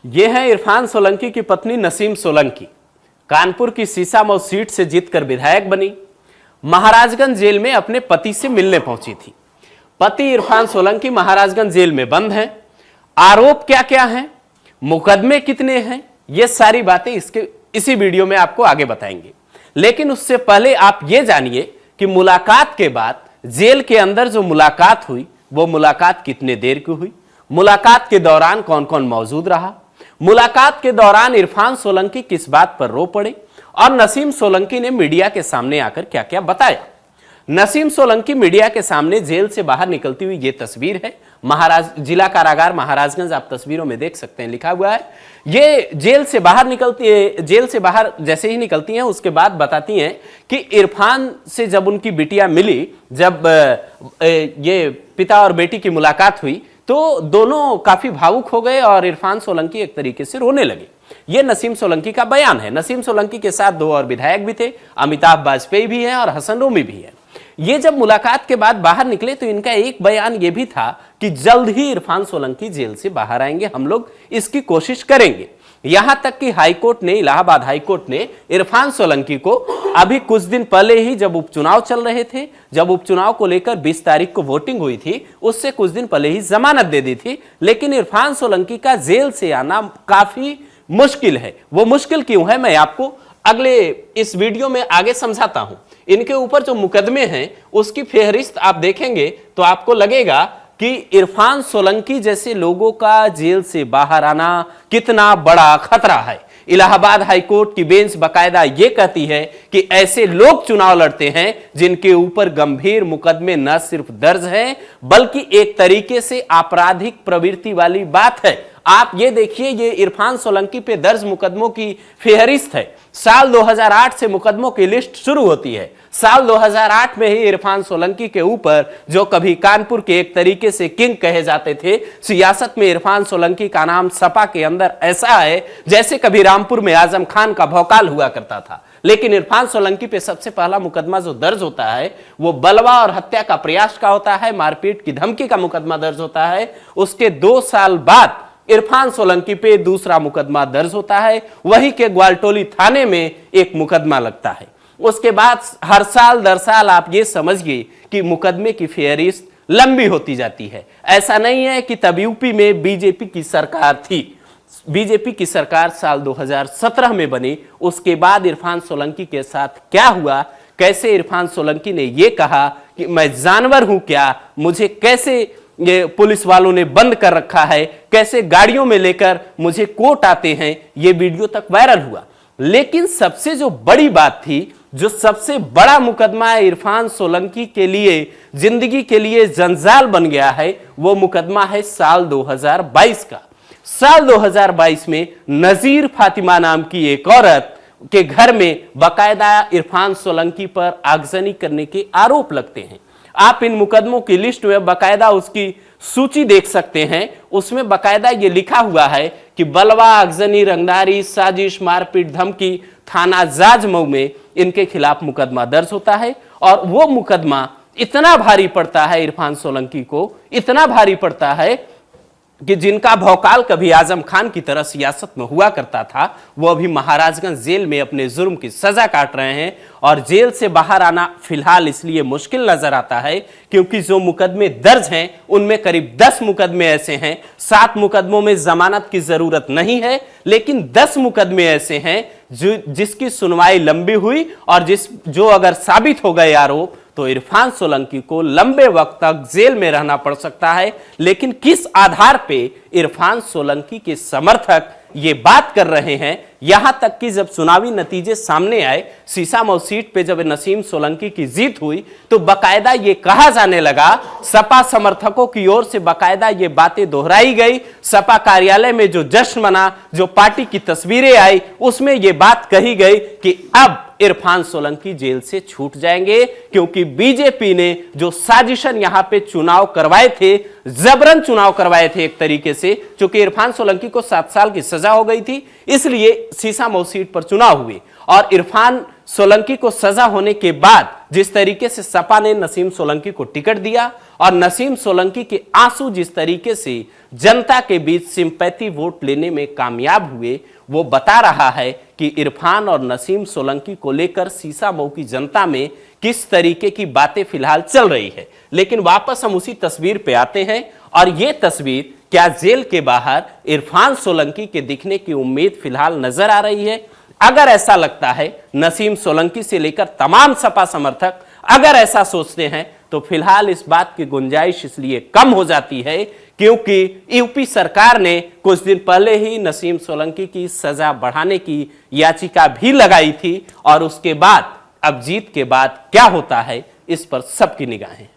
ये है इरफान सोलंकी की पत्नी नसीम सोलंकी। कानपुर की सीसामऊ सीट से जीतकर विधायक बनी। महाराजगंज जेल में अपने पति से मिलने पहुंची थी। पति इरफान सोलंकी महाराजगंज जेल में बंद हैं। आरोप क्या क्या हैं, मुकदमे कितने हैं, ये सारी बातें इसी वीडियो में आपको आगे बताएंगे। लेकिन उससे पहले आप ये जानिए कि मुलाकात के बाद जेल के अंदर जो मुलाकात हुई वो मुलाकात कितने देर की हुई, मुलाकात के दौरान कौन कौन मौजूद रहा, मुलाकात के दौरान इरफान सोलंकी किस बात पर रो पड़े और नसीम सोलंकी ने मीडिया के सामने आकर क्या क्या बताया। नसीम सोलंकी मीडिया के सामने जेल से बाहर निकलती हुई ये तस्वीर है। जिला कारागार महाराजगंज आप तस्वीरों में देख सकते हैं, लिखा हुआ है। ये जेल से बाहर निकलती है। जेल से बाहर जैसे ही निकलती हैं उसके बाद बताती हैं कि इरफान से जब उनकी बिटिया मिली, जब ये पिता और बेटी की मुलाकात हुई तो दोनों काफी भावुक हो गए और इरफान सोलंकी एक तरीके से रोने लगे। ये नसीम सोलंकी का बयान है। नसीम सोलंकी के साथ दो और विधायक भी थे, अमिताभ वाजपेयी भी हैं और हसन रूमी भी है। ये जब मुलाकात के बाद बाहर निकले तो इनका एक बयान ये भी था कि जल्द ही इरफान सोलंकी जेल से बाहर आएंगे, हम लोग इसकी कोशिश करेंगे। यहां तक कि हाईकोर्ट ने, इलाहाबाद हाईकोर्ट ने इरफान सोलंकी को अभी कुछ दिन पहले ही, जब उपचुनाव चल रहे थे, जब उपचुनाव को लेकर 20 तारीख को वोटिंग हुई थी, उससे कुछ दिन पहले ही जमानत दे दी थी। लेकिन इरफान सोलंकी का जेल से आना काफी मुश्किल है। वो मुश्किल क्यों है, मैं आपको अगले इस वीडियो में आगे समझाता हूं। इनके ऊपर जो मुकदमे हैं उसकी फेहरिस्त आप देखेंगे तो आपको लगेगा कि इरफान सोलंकी जैसे लोगों का जेल से बाहर आना कितना बड़ा खतरा है। इलाहाबाद हाईकोर्ट की बेंच बकायदा यह कहती है कि ऐसे लोग चुनाव लड़ते हैं जिनके ऊपर गंभीर मुकदमे न सिर्फ दर्ज हैं बल्कि एक तरीके से आपराधिक प्रवृत्ति वाली बात है। आप ये देखिए, ये इरफान सोलंकी पे दर्ज मुकदमों की फेहरिस्त है। साल 2008 से मुकदमों की लिस्ट शुरू होती है। साल 2008 में ही इरफान सोलंकी के ऊपर, जो कभी कानपुर के एक तरीके से किंग कहे जाते थे, सियासत में इरफान सोलंकी का नाम सपा के अंदर ऐसा है जैसे कभी रामपुर में आजम खान का भौकाल हुआ करता था। लेकिन इरफान सोलंकी पे सबसे पहला मुकदमा जो दर्ज होता है वो बलवा और हत्या का प्रयास का होता है, मारपीट की धमकी का मुकदमा दर्ज होता है। उसके 2 साल बाद इरफान सोलंकी पे दूसरा मुकदमा दर्ज होता है। वही के ग्वालटोली थाने में एक मुकदमा लगता है। उसके बाद हर साल दर साल आप ये समझिए कि मुकदमे की फेहरिस्त लंबी होती जाती है। ऐसा नहीं है कि तब यूपी में बीजेपी की सरकार थी। बीजेपी की सरकार साल 2017 में बनी। उसके बाद इरफान सोलंकी के साथ क्या हुआ, कैसे इरफान सोलंकी ने यह कहा कि मैं जानवर हूं क्या, मुझे कैसे ये पुलिस वालों ने बंद कर रखा है, कैसे गाड़ियों में लेकर मुझे कोर्ट आते हैं, ये वीडियो तक वायरल हुआ। लेकिन सबसे जो बड़ी बात थी, जो सबसे बड़ा मुकदमा इरफान सोलंकी के लिए, जिंदगी के लिए जंजाल बन गया है, वो मुकदमा है साल 2022 का। साल 2022 में नजीर फातिमा नाम की एक औरत के घर में बकायदा इरफान सोलंकी पर आगजनी करने के आरोप लगते हैं। आप इन मुकदमों की लिस्ट में बकायदा उसकी सूची देख सकते हैं। उसमें बकायदा ये लिखा हुआ है कि बलवा, आगजनी, रंगदारी, साजिश, मारपीट, धमकी, थाना जाजमऊ में इनके खिलाफ मुकदमा दर्ज होता है। और वो मुकदमा इतना भारी पड़ता है इरफान सोलंकी को, इतना भारी पड़ता है कि जिनका भौकाल कभी आजम खान की तरह सियासत में हुआ करता था, वो अभी महाराजगंज जेल में अपने जुर्म की सजा काट रहे हैं। और जेल से बाहर आना फिलहाल इसलिए मुश्किल नजर आता है क्योंकि जो मुकदमे दर्ज हैं उनमें करीब 10 मुकदमे ऐसे हैं, 7 मुकदमों में जमानत की जरूरत नहीं है, लेकिन 10 मुकदमे ऐसे हैं जिसकी सुनवाई लंबी हुई और जो अगर साबित हो गए आरोप तो इरफान सोलंकी को लंबे वक्त तक जेल में रहना पड़ सकता है। लेकिन किस आधार पे इरफान सोलंकी के समर्थक ये बात कर रहे हैं, यहां तक कि जब चुनावी नतीजे सामने आए, सीसामऊ सीट पे जब नसीम सोलंकी की जीत हुई तो बकायदा ये कहा जाने लगा, सपा समर्थकों की ओर से बकायदा ये बातें दोहराई गई। सपा कार्यालय में जो जश्न मना, जो पार्टी की तस्वीरें आई, उसमें ये बात कही गई कि अब इरफान सोलंकी जेल से छूट जाएंगे क्योंकि बीजेपी ने जो साजिशन यहां पे चुनाव करवाए थे, जबरन चुनाव करवाए थे एक तरीके से, क्योंकि इरफान सोलंकी को 7 साल की सजा हो गई थी, इसलिए सीसामऊ सीट पर चुनाव हुए और इरफान सोलंकी को सजा होने के बाद जिस तरीके से सपा ने नसीम सोलंकी को टिकट दिया और नसीम सोलंकी के आंसू जिस तरीके से जनता के बीच सिंपैथी वोट लेने में कामयाब हुए, वो बता रहा है कि इरफान और नसीम सोलंकी को लेकर सीसामऊ की जनता में किस तरीके की बातें फिलहाल चल रही है। लेकिन वापस हम उसी तस्वीर पे आते हैं और ये तस्वीर क्या जेल के बाहर इरफान सोलंकी के दिखने की उम्मीद फिलहाल नजर आ रही है। अगर ऐसा लगता है, नसीम सोलंकी से लेकर तमाम सपा समर्थक अगर ऐसा सोचते हैं, तो फिलहाल इस बात की गुंजाइश इसलिए कम हो जाती है क्योंकि यूपी सरकार ने कुछ दिन पहले ही नसीम सोलंकी की सजा बढ़ाने की याचिका भी लगाई थी और उसके बाद अब जीत के बाद क्या होता है, इस पर सबकी निगाहें।